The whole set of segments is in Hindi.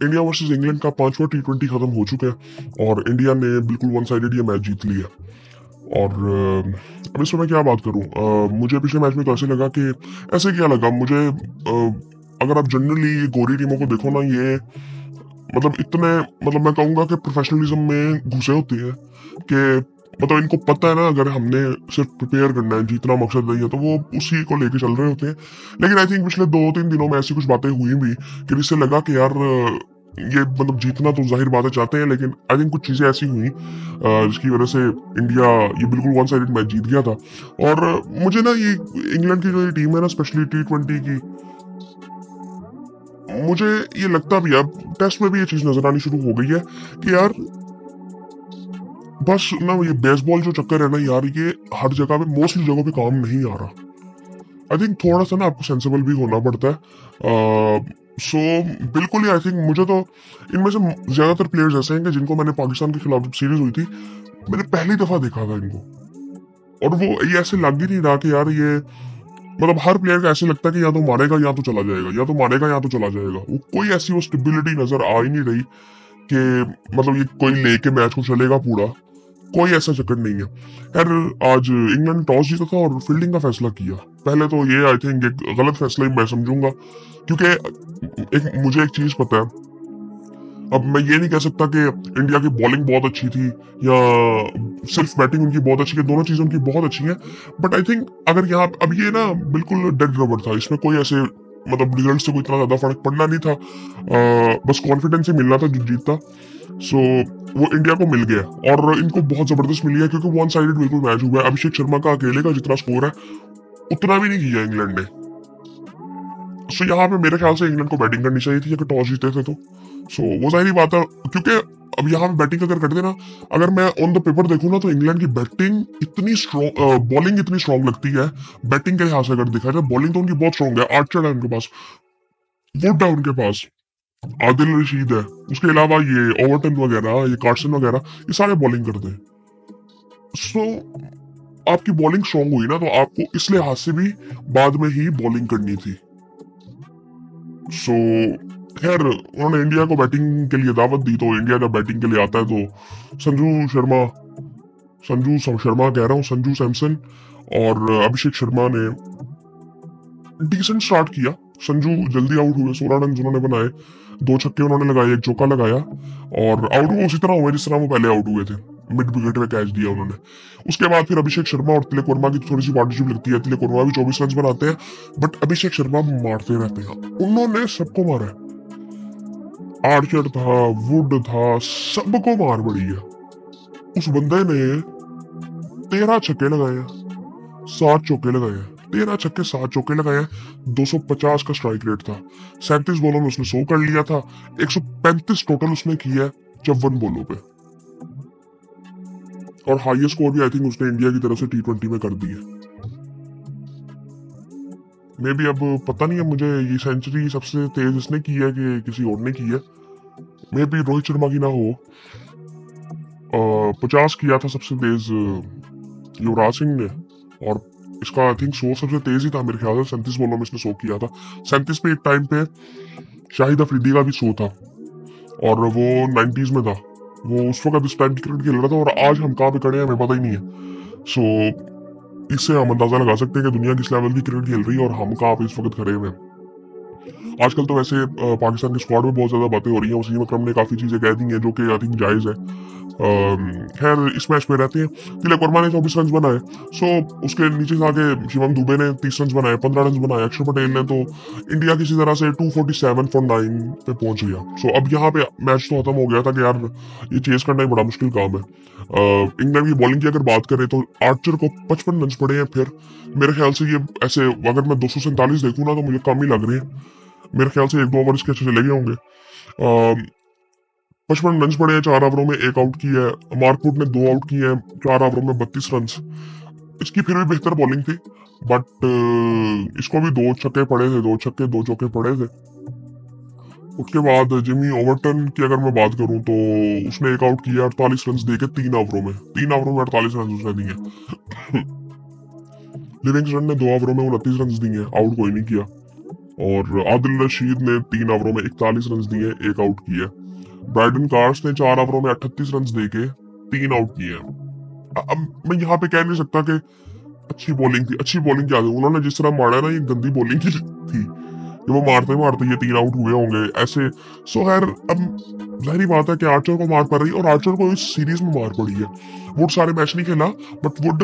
इंडिया वर्सेस इंग्लैंड का 5वां T20 खत्म हो चुका है और इंडिया ने बिल्कुल वन साइडेड ये मैच जीत लिया। और अब इसमें मैं क्या बात करूं, मुझे पिछले मैच में तो ऐसे लगा कि ऐसे क्या लगा मुझे, अगर आप जनरली ये गोरी टीमों को देखो ना, ये मतलब इतने, मतलब मैं कहूंगा कि प्रोफेशनलिज्म में घुसे होती है कि मतलब इनको पता है ना, अगर हमने सिर्फ प्रिपेयर करना है, जीतना मकसद नहीं है, तो वो उसी को लेके चल रहे होते हैं। लेकिन आई थिंक पिछले 2-3 दिनों में ऐसी कुछ बातें हुई भी कि जिससे लगा कि यार ये मतलब जीतना तो जाहिर बात है चाहते हैं, लेकिन आई थिंक कुछ चीजें ऐसी हुई जिसकी वजह से इंडिया ये बिल्कुल वन साइडेड मैच जीत गया था। और मुझे ना ये इंग्लैंड की जो ये टीम है ना, स्पेशली T20 की, मुझे ये लगता भी है, अब टेस्ट में भी ये चीज नजर आनी शुरू हो गई है कि यार बस ना ये बेसबॉल जो चक्कर है ना यार, ये हर जगह पे मोस्टली जगहों पे काम नहीं आ रहा। आई थिंक थोड़ा सा ना आपको सेंसिबल भी होना पड़ता है। सो बिल्कुल ही आई थिंक मुझे तो इनमें से ज्यादातर प्लेयर्स ऐसे हैं कि जिनको मैंने पाकिस्तान के खिलाफ जब सीरीज हुई थी, मैंने पहली दफा देखा था इनको, और वो ये ऐसे लग ही नहीं रहा कि यार ये मतलब हर प्लेयर का ऐसे लगता है कि या तो मारेगा या तो चला जाएगा, या तो मारेगा या तो चला जाएगा। वो कोई ऐसी वो स्टेबिलिटी नजर आ ही नहीं रही कि मतलब ये कोई लेके मैच को चलेगा पूरा, कोई ऐसा चक्कर नहीं है। यार आज इंग्लैंड ने टॉस जीता था और फील्डिंग का फैसला किया। पहले तो ये आई थिंक एक गलत फैसला ही मैं समझूंगा, क्योंकि मुझे एक चीज पता है, अब मैं ये नहीं कह सकता कि इंडिया की बॉलिंग बहुत अच्छी थी या सिर्फ बैटिंग उनकी बहुत अच्छी है, दोनों चीजें उनकी बहुत अच्छी हैं। बट आई थिंक अगर यहाँ अब ये ना बिल्कुल डेड रबर था, इसमें कोई ऐसे मतलब रिजल्ट से कोई इतना ज्यादा फर्क पड़ना नहीं था। बस कॉन्फिडेंस ही मिलना था जो जीतता। सो वो इंडिया को मिल गया और इनको बहुत जबरदस्त मिली है, क्योंकि वन साइडेड बिल्कुल मैच हुआ है। अभिषेक शर्मा का अकेले का जितना स्कोर है उतना भी नहीं किया इंग्लैंड ने। सो यहाँ पे मेरे ख्याल से इंग्लैंड को बैटिंग करनी चाहिए थी अगर टॉस जीते थे तो। सो वो जाहिर बात है, क्योंकि अब यहाँ पे बैटिंग अगर करते ना, अगर मैं ऑन द पेपर देखूं ना, तो इंग्लैंड की बैटिंग इतनी स्ट्रॉन्ग, बॉलिंग इतनी स्ट्रॉन्ग लगती है। बैटिंग के लिहाज से अगर देखा जाए, बॉलिंग तो उनकी बहुत स्ट्रॉन्ग है। आर्चर है उनके पास, वुड है उनके पास, आदिल रशीद है, उसके अलावा ये ओवरटन वगैरह, ये कार्सन वगैरह, ये सारे बॉलिंग करते हैं। सो आपकी बॉलिंग स्ट्रॉन्ग हुई ना, तो आपको इस लिहाज से भी बाद में ही बॉलिंग करनी थी। सो खैर उन्होंने इंडिया को बैटिंग के लिए दावत दी, तो इंडिया जब बैटिंग के लिए आता है तो संजू शर्मा कह रहा हूँ, संजू सैमसन और अभिषेक शर्मा ने डिसेंट स्टार्ट किया। संजू जल्दी आउट हुए, 16 रन उन्होंने बनाए, 2 छक्के उन्होंने लगाए, एक चौका लगाया, और आउट वो उसी तरह हुए जिस तरह वो पहले आउट हुए थे, मिड विकेट में कैच दिया उन्होंने। उसके बाद फिर अभिषेक शर्मा और तिलक वर्मा की थोड़ी सी पार्टनरशिप लगती है। तिलक वर्मा भी 24 रन बनाते हैं, बट अभिषेक शर्मा मारते रहते हैं। उन्होंने सबको मारा है, आर्चर था, वुड था, सबको मार पड़ी है। उस बंदे ने 13 छक्के लगाए, 7 चौके लगाए, 13 छक्के 7 चौके लगाए, 250 का स्ट्राइक रेट था। 37 बॉलों में उसने 100 कर लिया था, 135 टोटल उसने किया 54 बॉलों पे, और हाईएस्ट स्कोर भी आई थिंक उसने इंडिया की तरफ से T20 में कर दी है। मे बी अब पता नहीं है मुझे, ये सेंचुरी सबसे तेज इसने की है कि किसी और ने की है। मे बी रोहित शर्मा की ना हो। 50 किया था सबसे तेज युवराज सिंह ने, और इसका आई थिंक 100 सबसे तेज ही था मेरे ख्याल से। 37 बॉलों में इसने 100 किया था। 37 पे एक टाइम पे शाहिद अफरीदी का भी 100 था, और वो 90s में था। वो उस वक्त इस टाइम क्रिकेट खेल रहा था, और आज हम कहाँ पे खड़े हैं हमें पता ही नहीं है। सो इससे हम अंदाजा लगा सकते हैं कि दुनिया किस लेवल की क्रिकेट खेल रही है और हम कहाँ पे इस वक्त खड़े हुए हैं। आजकल तो वैसे पाकिस्तान के स्क्वाड में बहुत ज्यादा बातें हो रही हैं। वसीम अकरम ने काफी चीजें कह दी हैं जो कि आई थिंक जायज है। खैर इस मैच में रहते हैं। तिलक वर्मा ने 24 रन बनाए, सो उसके नीचे से आके शिवम दुबे ने 30 रन बनाए, 15 रन बनाए। अक्षर पटेल ने तो इंडिया किसी तरह से 247 फॉर 9 पे पहुंच गया। सो अब यहाँ पे मैच तो खत्म हो गया था कि यार ये चेस करना ही बड़ा मुश्किल काम है। इंग्लैंड की बॉलिंग की अगर बात करें तो आर्चर को 55 रन पड़े हैं। फिर मेरे ख्याल से ये ऐसे अगर मैं 247 देखूँ ना, तो मुझे कम ही लग रहे हैं। मेरे ख्याल से 1-2 ओवर इसके अच्छे चले गए होंगे। 55 रन पड़े हैं, 4 ओवरों में 1 आउट किया है। मार्कवुड ने 2 आउट किए हैं 4 ओवरों में 32 रन। इसकी फिर भी बेहतर बॉलिंग थी, बट इसको भी 2 छक्के पड़े थे, 2 छक्के 2 चौके पड़े थे। उसके बाद जिमी ओवरटन की अगर मैं बात करूं तो उसने 1 आउट किया, 48 रन देके 3 ओवरों में 48 रन उसने दिए। लिविंगस्टन ने 2 ओवरों में 29 रन दिए, आउट कोई नहीं किया। और आदिल रशीद ने 3 ओवरों में 41 रन दिए, 1 आउट किया। ब्राइडन कार्स ने 4 ओवरों में 38 रन देके 3 आउट किए। अब मैं यहाँ पे कह नहीं सकता कि अच्छी बॉलिंग थी। अच्छी बॉलिंग क्या थी, उन्होंने जिस तरह मारा ना, ये गंदी बॉलिंग की थी कि वो मारते मारते ये 3 आउट हुए होंगे ऐसे। सो खैर, अब जाहिर बात है कि आर्चर को मार पड़ रही, और आर्चर को इस सीरीज में मार पड़ी है। वुड सारे मैच नहीं खेला, बट वुड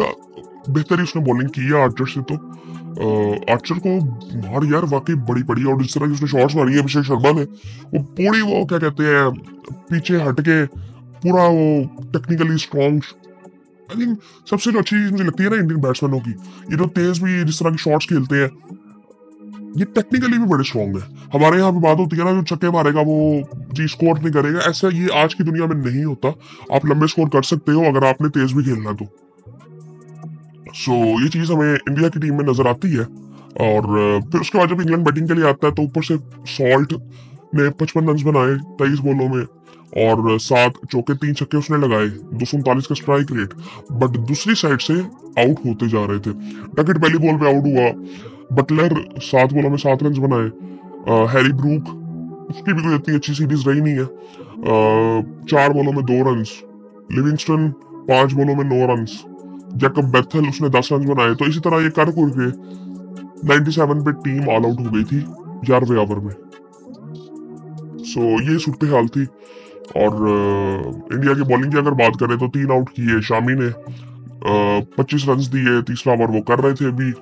बेहतर ही उसने बॉलिंग की है आर्चर से। तो आर्चर को मार यार वाकई बड़ी पड़ी, और जिस तरह की उसने शॉट्स मारी है अभिषेक शर्मा ने, वो पूरी वो क्या कहते हैं, पीछे हट के पूरा वो टेक्निकली स्ट्रॉन्ग। आई थिंक सबसे जो अच्छी चीज मुझे लगती है ना इंडियन बैट्समैनों की, ये जो तेज भी जिस तरह की शॉट्स खेलते हैं, ये टेक्निकली भी बड़े स्ट्रॉन्ग है। हमारे यहाँ पे बात होती है ना, जो छक्के मारेगा वो जी स्कोर नहीं करेगा, ऐसा ये आज की दुनिया में नहीं होता। आप लंबे स्कोर कर सकते हो अगर आपने तेज भी खेलना तो। सो ये चीज हमें इंडिया की टीम में नजर आती है। और फिर उसके बाद जब इंग्लैंड बैटिंग के लिए आता है, तो ऊपर से सॉल्ट ने 55 रन बनाए 23 बॉलों में, और 7 चौके 3 छक्के उसने लगाए, 239 का स्ट्राइक रेट। बट दूसरी साइड से आउट होते जा रहे थे। डकेट पहली बॉल पे आउट हुआ, बटलर 7 बॉलों में 7 रन बनाए। हैरी ब्रूक, उसकी भी कोई इतनी अच्छी सीरीज रही नहीं है, 4 बॉलों में 2 रन। लिविंगस्टन 5 बॉलों में 9 रन। जैकब बेथल उसने 10 रन बनाए। तो इसी तरह ये कर के 97 पे टीम ऑल आउट हो गई थी 11वें ओवर में। सो ये सूरत हाल थी। और इंडिया की बॉलिंग की अगर बात करें तो 3 आउट किए शामी ने, 25 रन दिए। तीसरा ओवर वो कर रहे थे अभी।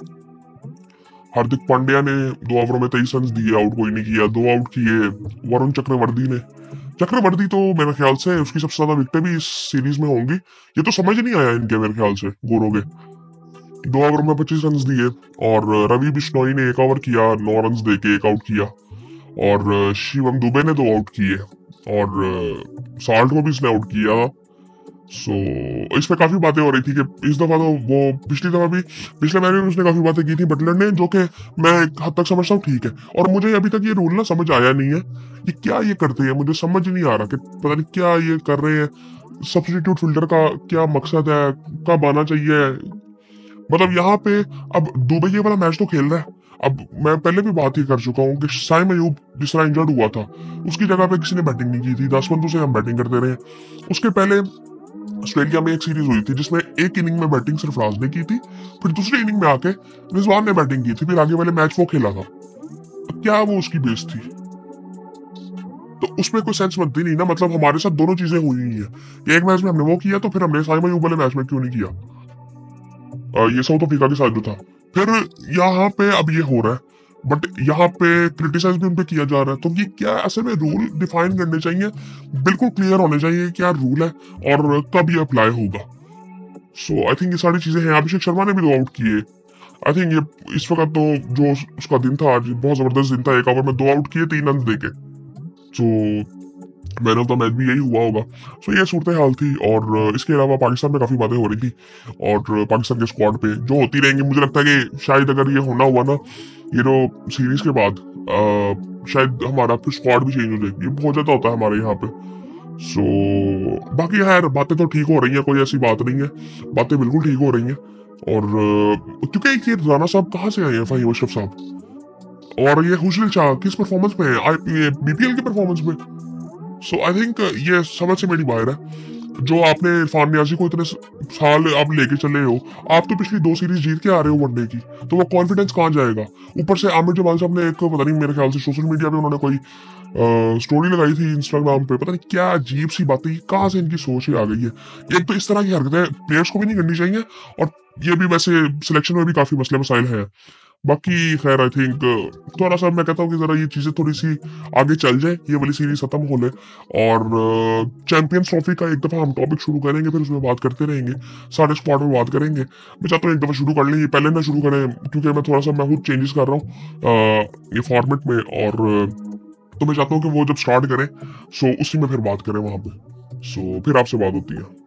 हार्दिक पांड्या ने 2 ओवरों में 23 रन दिए, आउट कोई नहीं किया। 2 आउट किए वरुण चक्रवर्ती ने। चक्रवर्ती तो मेरे ख्याल से उसकी सबसे ज्यादा विकेटें भी इस सीरीज में होंगी। ये तो समझ नहीं आया इनके मेरे ख्याल से गोरों के। 2 ओवर में 25 रन दिए। और रवि बिश्नोई ने 1 ओवर किया, 9 रन देके 1 आउट किया। और शिवम दुबे ने 2 आउट किए, और साल्ट को भी इसने आउट किया। सो इस पे काफी बातें हो रही थी कि इस दफा तो वो पिछली दफा भी, पिछले मैच में उसने काफी बातें की थी बटलर ने, जो कि मैं एक हद तक समझता हूँ ठीक है। और मुझे अभी तक ये रूल ना समझ आया नहीं है कि क्या ये करते हैं, मुझे समझ नहीं आ रहा कि पता नहीं क्या ये कर रहे हैं। सब्स्टिट्यूट फिल्डर का क्या मकसद है, कब आना चाहिए। मतलब यहाँ पे अब दुबई ये वाला मैच तो खेल रहा है। अब मैं पहले भी बात ही कर चुका हूँ कि साइम अयूब जिस तरह इंजर्ड हुआ था, उसकी जगह पे किसी ने बैटिंग नहीं की थी। 10 बंदों से हम बैटिंग करते रहे। उसके पहले ऑस्ट्रेलिया में एक सीरीज हुई थी जिसमें एक इनिंग में बैटिंग सरफराज ने की थी, फिर दूसरी इनिंग में आके रिजवान ने बैटिंग की थी, फिर आगे वाले मैच वो खेला था। क्या वो उसकी बेस थी? तो उसमें कोई सेंस बनती नहीं ना। मतलब हमारे साथ दोनों चीजें हुई है कि एक मैच में हमने वो किया, तो फिर हमने साइम अयूब वाले मैच में क्यों नहीं किया। ये साउथ अफ्रीका के साथ जो था। फिर यहाँ पे अब ये हो रहा है, बट यहाँ पे क्रिटिसाइज भी उनपे किया जा रहा है। तो ये क्या असल में रूल डिफाइन करने चाहिए, बिल्कुल क्लियर होने चाहिए क्या रूल है और कब ये अप्लाई होगा। सो आई थिंक ये सारी चीजें हैं। अभिषेक शर्मा ने भी 2 आउट किए। आई थिंक ये इस वक्त तो जो उसका दिन था आज बहुत जबरदस्त दिन था। 1 ओवर में 2 आउट किए, 3 रन देके। So man of the match भी यही हुआ होगा। सो ये सूरत हाल थी। और इसके अलावा पाकिस्तान में काफी बातें हो रही थी, और पाकिस्तान के स्क्वाड पे जो होती रहेंगी। मुझे लगता है कि शायद अगर ये होना हुआ ना, ये जो सीरीज के बाद शायद हमारा फिर स्क्वाड भी चेंज हो जाएगी। ये बहुत ज्यादा होता है हमारे यहाँ पे। सो बाकी यार बातें तो ठीक हो रही हैं, कोई ऐसी बात नहीं है, बातें बिल्कुल ठीक हो रही हैं। और क्योंकि ये राना साहब कहाँ से आए हैं, फाहिम अशरफ साहब, और ये हुजल शाह किस परफॉर्मेंस पे है, बीपीएल के परफॉर्मेंस पे। सो आई थिंक ये समझ से मेरी बाहर है। जो आपने इरफान नियाजी को इतने साल आप लेके चले हो, आप तो पिछली 2 सीरीज जीत के आ रहे हो वनडे की, तो वो कॉन्फिडेंस कहाँ जाएगा। ऊपर से आमिर जमाल साहब ने एक पता नहीं मेरे ख्याल से सोशल मीडिया पे उन्होंने कोई स्टोरी लगाई थी इंस्टाग्राम पे, पता नहीं क्या अजीब सी बातें, कहाँ से इनकी सोच ही आ गई है। एक तो इस तरह की हरकतें प्लेयर्स को भी नहीं करनी चाहिए, और ये भी वैसे सिलेक्शन में भी काफी मसले मसाइल है। बाकी खैर आई थिंक थोड़ा सा मैं कहता हूँ कि जरा ये चीजें थोड़ी सी आगे चल जाए, ये वाली सीरीज खत्म हो ले, और चैंपियंस ट्रॉफी का एक दफा हम टॉपिक शुरू करेंगे, फिर उसमें बात करते रहेंगे, सारे स्क्वाड में बात करेंगे। मैं चाहता हूँ एक दफा शुरू कर लें, ये पहले ना शुरू करें क्योंकि मैं थोड़ा सा मैं खुद चेंजेस कर रहा हूँ ये फॉर्मेट में। और तो मैं चाहता हूँ कि वो जब स्टार्ट करें सो उसी में फिर बात करें वहां पे। सो फिर आपसे बात होती है।